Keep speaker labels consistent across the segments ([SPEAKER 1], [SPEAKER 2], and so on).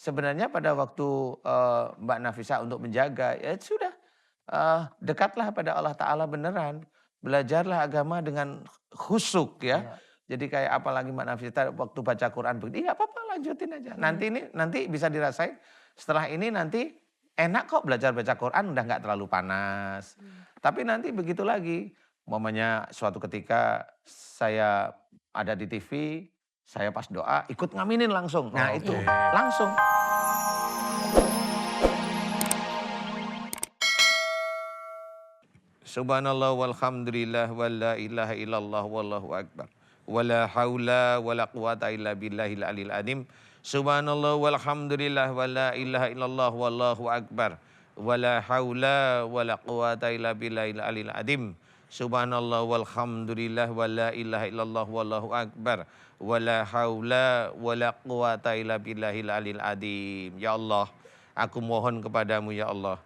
[SPEAKER 1] sebenarnya pada waktu, Mbak Nafisa untuk menjaga, ya sudah, dekatlah pada Allah Ta'ala beneran. Belajarlah agama dengan khusyuk ya.
[SPEAKER 2] Iya.
[SPEAKER 1] Jadi kayak apalagi Mbak Nafisa waktu baca Quran begini, nggak apa-apa lanjutin aja. Nanti bisa dirasain, setelah ini nanti enak kok belajar baca Quran udah nggak terlalu panas. Tapi nanti begitu lagi, umpamanya suatu ketika saya ada di TV, saya pas doa ikut ngaminin langsung. Nah itu,
[SPEAKER 2] Oke.
[SPEAKER 1] langsung. Subhanallah walhamdulillah wa la ilaha illallah wallahu akbar. Wa la haula wa la quwata illa billahil alil adim. Subhanallah walhamdulillah wa la ilaha illallah wallahu akbar. Wa la haula wa la quwata illa billahil alil adim. Subhanallah walhamdulillah wa la ilaha illallah wallahu akbar. Wa la haula wa la quwata illa billahil alil adim. Ya Allah, aku mohon kepadamu ya Allah.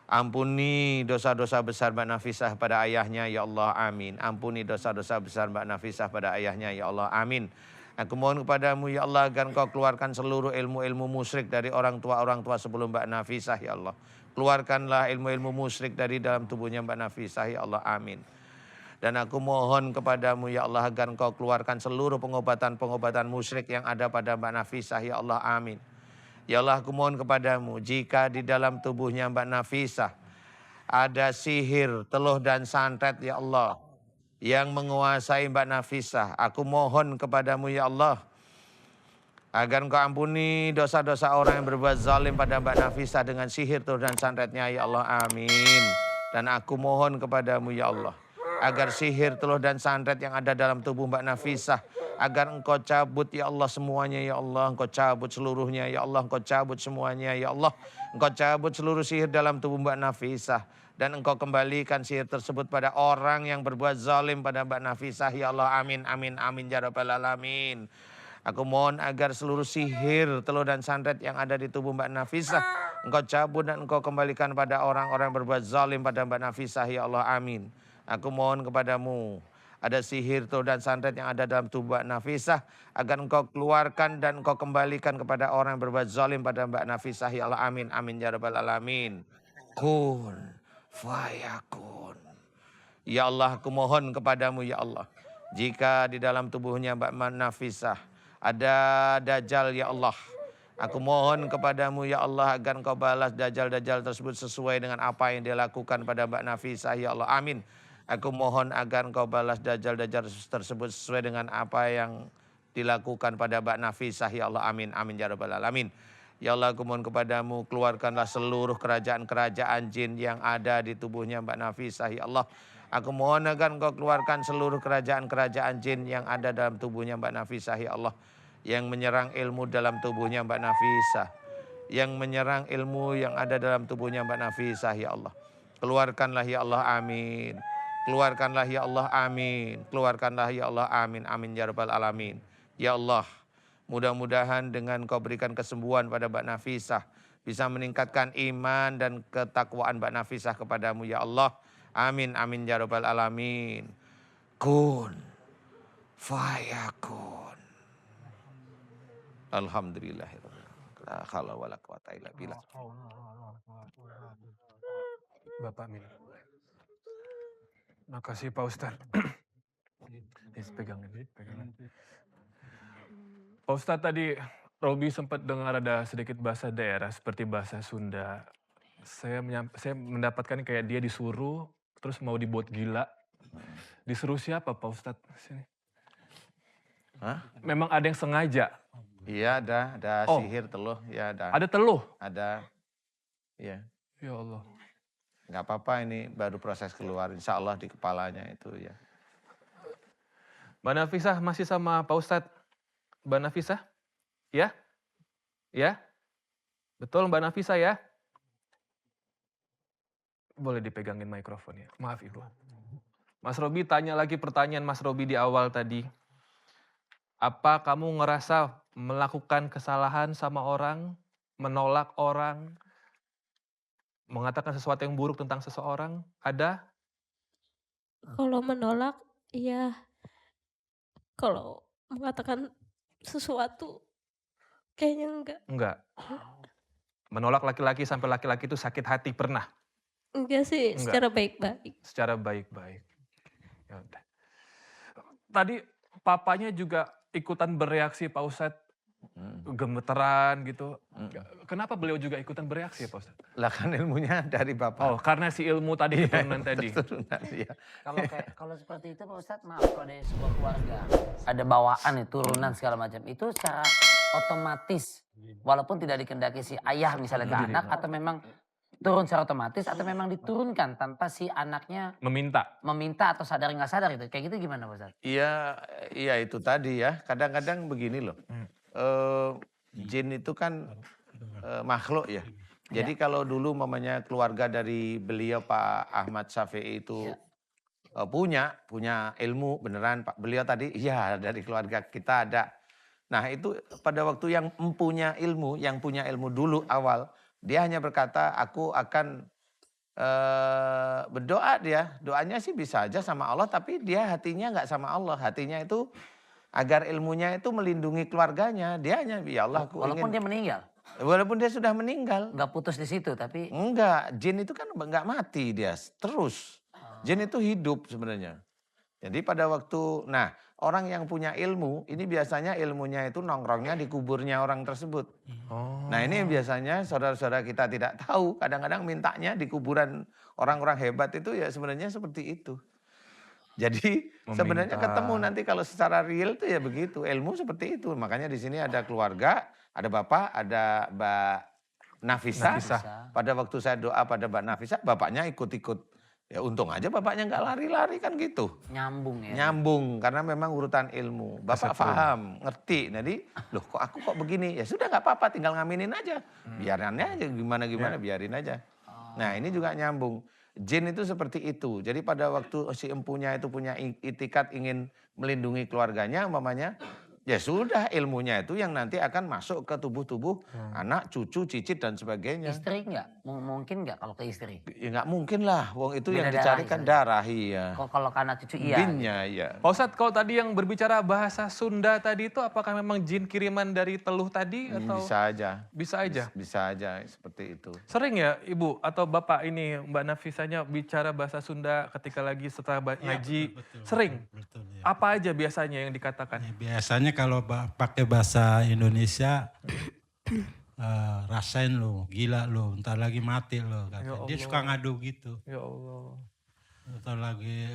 [SPEAKER 1] Ampuni dosa-dosa besar Mbak Nafisah pada ayahnya, ya Allah, amin. Ampuni dosa-dosa besar Mbak Nafisah pada ayahnya, ya Allah, amin. Aku mohon kepadamu, ya Allah, agar Engkau keluarkan seluruh ilmu-ilmu musyrik dari orang tua sebelum Mbak Nafisah, ya Allah. Keluarkanlah ilmu-ilmu musyrik dari dalam tubuhnya Mbak Nafisah, ya Allah, amin. Dan aku mohon kepadamu, ya Allah, agar Engkau keluarkan seluruh pengobatan-pengobatan musyrik yang ada pada Mbak Nafisah, ya Allah, amin. Ya Allah, aku mohon kepadamu, jika di dalam tubuhnya Mbak Nafisah ada sihir, teluh dan santet ya Allah yang menguasai Mbak Nafisah, aku mohon kepadamu ya Allah agar Engkau ampuni dosa-dosa orang yang berbuat zalim pada Mbak Nafisah dengan sihir, teluh dan santetnya ya Allah, amin. Dan aku mohon kepadamu ya Allah agar sihir, teluh dan santet yang ada dalam tubuh Mbak Nafisah agar Engkau cabut ya Allah semuanya ya Allah. Engkau cabut seluruhnya ya Allah. Engkau cabut semuanya ya Allah. Engkau cabut seluruh sihir dalam tubuh Mbak Nafisah. Dan Engkau kembalikan sihir tersebut pada orang yang berbuat zalim pada Mbak Nafisah ya Allah. Amin, amin, amin ya rabbal alamin. Aku mohon agar seluruh sihir, teluh dan santet yang ada di tubuh Mbak Nafisah Engkau cabut dan Engkau kembalikan pada orang-orang yang berbuat zalim pada Mbak Nafisah ya Allah, amin. Aku mohon kepadamu, ada sihir, teluh dan santet yang ada dalam tubuh Mbak Nafisah agar Engkau keluarkan dan Engkau kembalikan kepada orang yang berbuat zalim pada Mbak Nafisah ya Allah, amin, amin ya rabbal alamin. Kun fayakun. Ya Allah, aku mohon kepadamu ya Allah, jika di dalam tubuhnya Mbak Nafisah ada dajjal ya Allah, aku mohon kepadamu ya Allah agar Engkau balas dajjal-dajjal tersebut sesuai dengan apa yang dia lakukan pada Mbak Nafisah ya Allah, amin. Aku mohon agar Engkau balas dajjal-dajjal tersebut sesuai dengan apa yang dilakukan pada Mbak Nafisah ya Allah, amin, amin ya rabbal alamin. Ya Allah, aku mohon kepadamu, keluarkanlah seluruh kerajaan-kerajaan jin yang ada di tubuhnya Mbak Nafisah ya Allah. Aku mohon agar Engkau keluarkan seluruh kerajaan-kerajaan jin yang ada dalam tubuhnya Mbak Nafisah ya Allah. Yang menyerang ilmu dalam tubuhnya Mbak Nafisah. Yang menyerang ilmu yang ada dalam tubuhnya Mbak Nafisah ya Allah. Keluarkanlah ya Allah, amin. Keluarkanlah ya Allah, amin. Keluarkanlah ya Allah, amin, amin ya rabbal alamin. Ya Allah, mudah-mudahan dengan Kau berikan kesembuhan pada Mbak Nafisah, bisa meningkatkan iman dan ketakwaan Mbak Nafisah kepadamu ya Allah. Amin, amin ya rabbal alamin. Kun fayakun. Alhamdulillahirabbil alamin. La haula wala quwata illa billah.
[SPEAKER 2] Bapak minum. Makasih Pak Ustadz. Pegangin, pegangin. Pak Ustadz, tadi Robi sempat dengar ada sedikit bahasa daerah seperti bahasa Sunda. Saya mendapatkan kayak dia disuruh terus mau dibuat gila. Disuruh siapa Pak Ustadz? Sini.
[SPEAKER 1] Hah?
[SPEAKER 2] Memang ada yang sengaja?
[SPEAKER 1] Iya, ada sihir, teluh, ya ada.
[SPEAKER 2] Ada teluh?
[SPEAKER 1] Ada, ya.
[SPEAKER 2] Ya Allah.
[SPEAKER 1] Nggak apa-apa, ini baru proses keluar, insya Allah di kepalanya itu ya.
[SPEAKER 2] Mbak Nafisah masih sama Pak Ustadz? Mbak Nafisah? Ya? Ya? Betul Mbak Nafisah ya? Boleh dipegangin mikrofonnya. Maaf Ibu. Mas Robi tanya lagi pertanyaan Mas Robi di awal tadi. Apa kamu ngerasa melakukan kesalahan sama orang, menolak orang, mengatakan sesuatu yang buruk tentang seseorang? Ada?
[SPEAKER 3] Kalau menolak, iya. Kalau mengatakan sesuatu, Kayaknya enggak.
[SPEAKER 2] Enggak. Menolak laki-laki sampai laki-laki itu sakit hati pernah?
[SPEAKER 3] Enggak sih,
[SPEAKER 2] Enggak.
[SPEAKER 3] secara baik-baik.
[SPEAKER 2] Secara baik-baik. Ya udah. Tadi papanya juga ikutan bereaksi Pak Ustadz, gemeteran gitu. Kenapa beliau juga ikutan bereaksi ya Pak Ustadz?
[SPEAKER 1] Lah kan ilmunya dari bapak.
[SPEAKER 2] Oh, karena si ilmu tadi keturunan tadi.
[SPEAKER 1] Keturunan, iya.
[SPEAKER 4] Kalau seperti itu Pak Ustadz, maaf, kalau dari sebuah keluarga ada bawaan nih, turunan segala macam, itu secara otomatis walaupun tidak dikehendaki si ayah misalnya ke anak, atau memang turun secara otomatis, atau memang diturunkan tanpa si anaknya
[SPEAKER 2] Meminta.
[SPEAKER 4] atau sadar nggak sadar itu, kayak gitu gimana Pak Ustadz?
[SPEAKER 1] Iya, iya itu tadi ya. Kadang-kadang begini loh. Jin itu kan makhluk ya. Jadi kalau dulu mamanya keluarga dari beliau Pak Ahmad Syafi'i itu punya ilmu beneran Pak. Beliau tadi iya dari keluarga kita ada. Nah itu pada waktu yang punya ilmu dulu awal, dia hanya berkata aku akan berdoa dia. Doanya sih bisa aja sama Allah tapi dia hatinya nggak sama Allah. Hatinya itu agar ilmunya itu melindungi keluarganya. Dia hanya ya Allah aku
[SPEAKER 4] Walaupun dia
[SPEAKER 1] ingin.
[SPEAKER 4] meninggal,
[SPEAKER 1] Walaupun dia sudah meninggal.
[SPEAKER 4] nggak putus di situ, tapi
[SPEAKER 1] Enggak, jin itu kan nggak mati dia terus. Jin itu hidup sebenarnya. Jadi pada waktu, nah orang yang punya ilmu, ini biasanya ilmunya itu nongkrongnya di kuburnya orang tersebut.
[SPEAKER 2] Oh.
[SPEAKER 1] Nah ini yang biasanya saudara-saudara kita tidak tahu, kadang-kadang mintanya di kuburan orang-orang hebat itu ya sebenarnya seperti itu. Jadi sebenarnya
[SPEAKER 2] Meminta.
[SPEAKER 1] ketemu nanti kalau secara real itu ya begitu, ilmu seperti itu. Makanya di sini ada keluarga, ada bapak, ada Mbak Nafisa.
[SPEAKER 2] Nafisa.
[SPEAKER 1] Pada waktu saya doa pada Mbak Nafisa, bapaknya ikut-ikut. Ya untung aja bapaknya nggak lari-lari kan gitu.
[SPEAKER 4] nyambung ya.
[SPEAKER 1] Nyambung karena memang urutan ilmu. Bapak
[SPEAKER 2] Kesetrum.
[SPEAKER 1] paham, ngerti. Jadi, loh kok aku kok begini? Ya sudah nggak apa-apa, tinggal ngaminin aja. Biarannya aja gimana-gimana, biarin aja. Nah ini juga nyambung. Jin itu seperti itu. Jadi pada waktu si empunya itu punya itikat ingin melindungi keluarganya, umpamanya, ya sudah ilmunya itu yang nanti akan masuk ke tubuh-tubuh anak, cucu, cicit dan sebagainya.
[SPEAKER 4] Istri nggak? Mungkin nggak kalau ke istri?
[SPEAKER 1] Ya nggak mungkin lah, wong itu yang
[SPEAKER 4] Beda
[SPEAKER 1] dicari
[SPEAKER 4] darah
[SPEAKER 1] kan
[SPEAKER 4] misalnya.
[SPEAKER 1] darah, iya.
[SPEAKER 4] Kalau ke anak cucu iya.
[SPEAKER 1] Binnya, iya.
[SPEAKER 2] Pak Ustadz, kalau tadi yang berbicara bahasa Sunda tadi itu apakah memang jin kiriman dari teluh tadi atau
[SPEAKER 1] Bisa aja.
[SPEAKER 2] bisa aja?
[SPEAKER 1] Bisa aja seperti itu.
[SPEAKER 2] Sering ya Ibu atau Bapak ini Mbak Nafisanya bicara bahasa Sunda ketika lagi setelah ngaji? Sering?
[SPEAKER 5] Betul, ya.
[SPEAKER 2] Apa aja biasanya yang dikatakan?
[SPEAKER 5] Ya, biasanya kalau pakai bahasa Indonesia, rasain lo, gila lo, ntar lagi mati lo.
[SPEAKER 2] Ya
[SPEAKER 5] Dia
[SPEAKER 2] Allah.
[SPEAKER 5] suka ngadu gitu.
[SPEAKER 2] Ya Allah.
[SPEAKER 5] Atau lagi,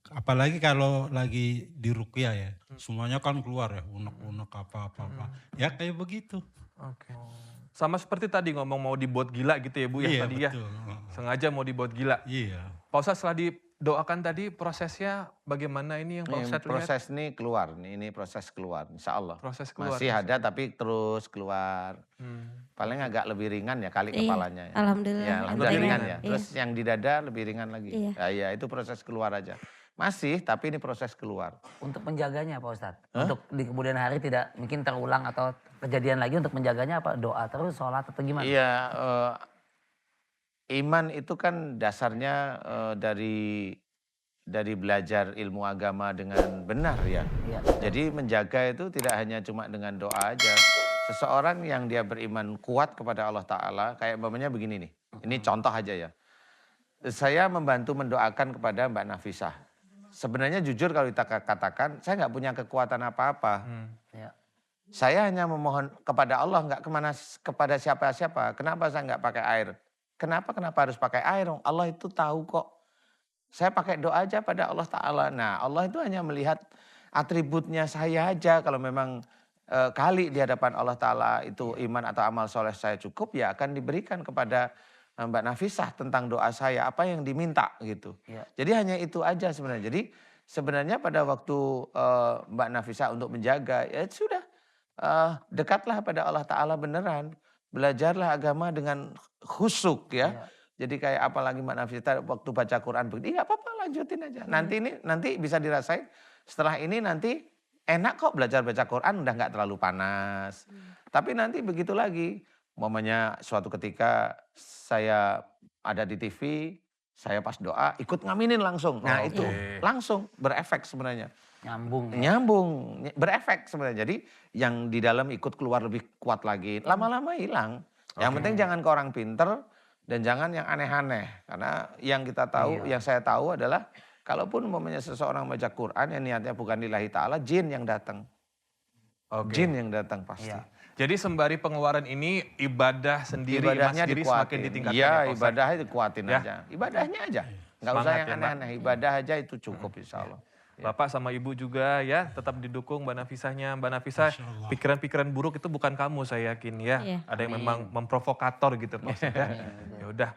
[SPEAKER 5] apalagi kalau lagi di ruqyah ya, semuanya kan keluar ya, unek-unek apa-apa. Ya kayak begitu.
[SPEAKER 2] Oke. Sama seperti tadi ngomong mau dibuat gila gitu ya Bu ya
[SPEAKER 5] Iya
[SPEAKER 2] tadi ya.
[SPEAKER 5] betul.
[SPEAKER 2] Sengaja mau dibuat gila.
[SPEAKER 5] Iya.
[SPEAKER 2] Pak Ustadz setelah didoakan tadi prosesnya bagaimana ini yang Pak
[SPEAKER 1] Ini
[SPEAKER 2] Ustadz lihat?
[SPEAKER 1] proses nih keluar, ini proses keluar, insya Allah.
[SPEAKER 2] Proses keluar.
[SPEAKER 1] Masih ada tapi terus keluar. Paling agak lebih ringan ya kali
[SPEAKER 3] Iya,
[SPEAKER 1] kepalanya. Ya.
[SPEAKER 3] alhamdulillah.
[SPEAKER 1] Ya,
[SPEAKER 3] agak
[SPEAKER 1] alhamdulillah ringan
[SPEAKER 3] ringan.
[SPEAKER 1] ya.
[SPEAKER 3] Iya.
[SPEAKER 1] Terus yang di dada lebih ringan lagi.
[SPEAKER 3] Iya.
[SPEAKER 1] Ya, iya itu proses keluar aja. Masih, tapi ini proses keluar.
[SPEAKER 4] Untuk menjaganya Pak Ustadz? Untuk di kemudian hari tidak mungkin terulang atau kejadian lagi, untuk menjaganya apa? Doa terus, sholat atau gimana?
[SPEAKER 1] Iya, iman itu kan dasarnya dari belajar ilmu agama dengan benar ya.
[SPEAKER 4] Iya.
[SPEAKER 1] Jadi menjaga itu tidak hanya cuma dengan doa aja. Seseorang yang dia beriman kuat kepada Allah Ta'ala, kayak umpamanya begini nih. Ini contoh aja ya. Saya membantu mendoakan kepada Mbak Nafisah. Sebenarnya jujur kalau kita katakan, saya nggak punya kekuatan apa-apa.
[SPEAKER 4] Ya.
[SPEAKER 1] Saya hanya memohon kepada Allah, nggak kepada siapa-siapa. Kenapa saya nggak pakai air? Kenapa harus pakai air? Allah itu tahu kok. Saya pakai doa aja pada Allah Ta'ala. Nah Allah itu hanya melihat atributnya saya aja. Kalau memang kali di hadapan Allah Ta'ala itu iman atau amal soleh saya cukup, ya akan diberikan kepada Mbak Nafisah tentang doa saya, apa yang diminta gitu.
[SPEAKER 4] Ya.
[SPEAKER 1] Jadi hanya itu aja sebenarnya. Jadi sebenarnya pada waktu Mbak Nafisah untuk menjaga, ya sudah dekatlah pada Allah Ta'ala beneran. Belajarlah agama dengan khusyuk ya. Jadi kayak apalagi Mbak Nafisah waktu baca Quran begini, nggak apa-apa lanjutin aja. Nanti bisa dirasain setelah ini nanti enak kok belajar baca Quran, udah nggak terlalu panas. Tapi nanti begitu lagi. Momennya suatu ketika saya ada di TV, saya pas doa ikut ngaminin langsung. Nah itu langsung berefek sebenarnya.
[SPEAKER 4] Nyambung ya.
[SPEAKER 1] nyambung, berefek sebenarnya. Jadi yang di dalam ikut keluar lebih kuat lagi, lama-lama hilang. Yang
[SPEAKER 2] Oke.
[SPEAKER 1] penting jangan ke orang pinter dan jangan yang aneh-aneh. Karena yang kita tahu, yang saya tahu adalah kalaupun umpamanya seseorang baca Quran yang niatnya bukan lillahi ta'ala, jin yang datang.
[SPEAKER 2] Oke.
[SPEAKER 1] Jin yang datang pasti.
[SPEAKER 4] Iya.
[SPEAKER 2] Jadi sembari pengeluaran ini ibadah sendiri
[SPEAKER 1] Ibadahnya
[SPEAKER 2] Mas Giri
[SPEAKER 1] dikuatin.
[SPEAKER 2] semakin ditingkatkan
[SPEAKER 1] Iya,
[SPEAKER 2] ya Pak Ustadz?
[SPEAKER 1] ibadahnya dikuatin
[SPEAKER 2] Ya.
[SPEAKER 1] aja. Ibadahnya aja. Nggak usah
[SPEAKER 2] Semangat
[SPEAKER 1] yang
[SPEAKER 2] ya, Mbak.
[SPEAKER 1] aneh-aneh. Ibadah aja itu cukup insya Allah.
[SPEAKER 2] Bapak sama Ibu juga ya tetap didukung Mbak Nafisahnya. Mbak Nafisah,
[SPEAKER 5] Masya Allah.
[SPEAKER 2] pikiran-pikiran buruk itu bukan kamu saya yakin ya.
[SPEAKER 3] Iya.
[SPEAKER 2] Ada yang memang memprovokator gitu Pak Ustadz ya. Ya udah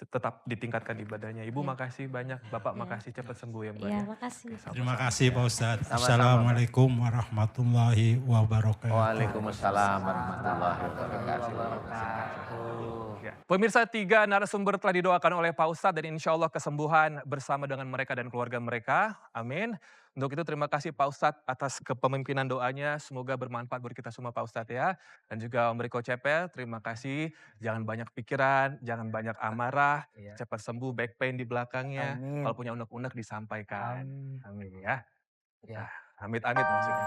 [SPEAKER 2] tetap ditingkatkan ibadahnya. Ibu makasih banyak, Bapak makasih cepat sembuh ya Mbak.
[SPEAKER 3] Iya,
[SPEAKER 2] ya.
[SPEAKER 3] makasih.
[SPEAKER 5] Terima kasih Pak Ustadz.
[SPEAKER 1] Sama-sama, Pak.
[SPEAKER 5] Assalamualaikum warahmatullahi wabarakatuh.
[SPEAKER 1] Waalaikumsalam warahmatullahi wabarakatuh.
[SPEAKER 2] Ya. Pemirsa, 3 narasumber telah didoakan oleh Pak Ustadz dan insya Allah kesembuhan bersama dengan mereka dan keluarga mereka. Amin. Untuk itu terima kasih Pak Ustadz atas kepemimpinan doanya. Semoga bermanfaat buat kita semua Pak Ustadz ya. Dan juga Om Riko Cepel, terima kasih. Jangan banyak pikiran, jangan banyak amarah. Cepat sembuh, back pain di belakangnya.
[SPEAKER 4] Amin.
[SPEAKER 2] Kalau punya unek-unek disampaikan.
[SPEAKER 4] Amin.
[SPEAKER 2] Amin ya.
[SPEAKER 4] Ya.
[SPEAKER 2] Amit-amit maksudnya.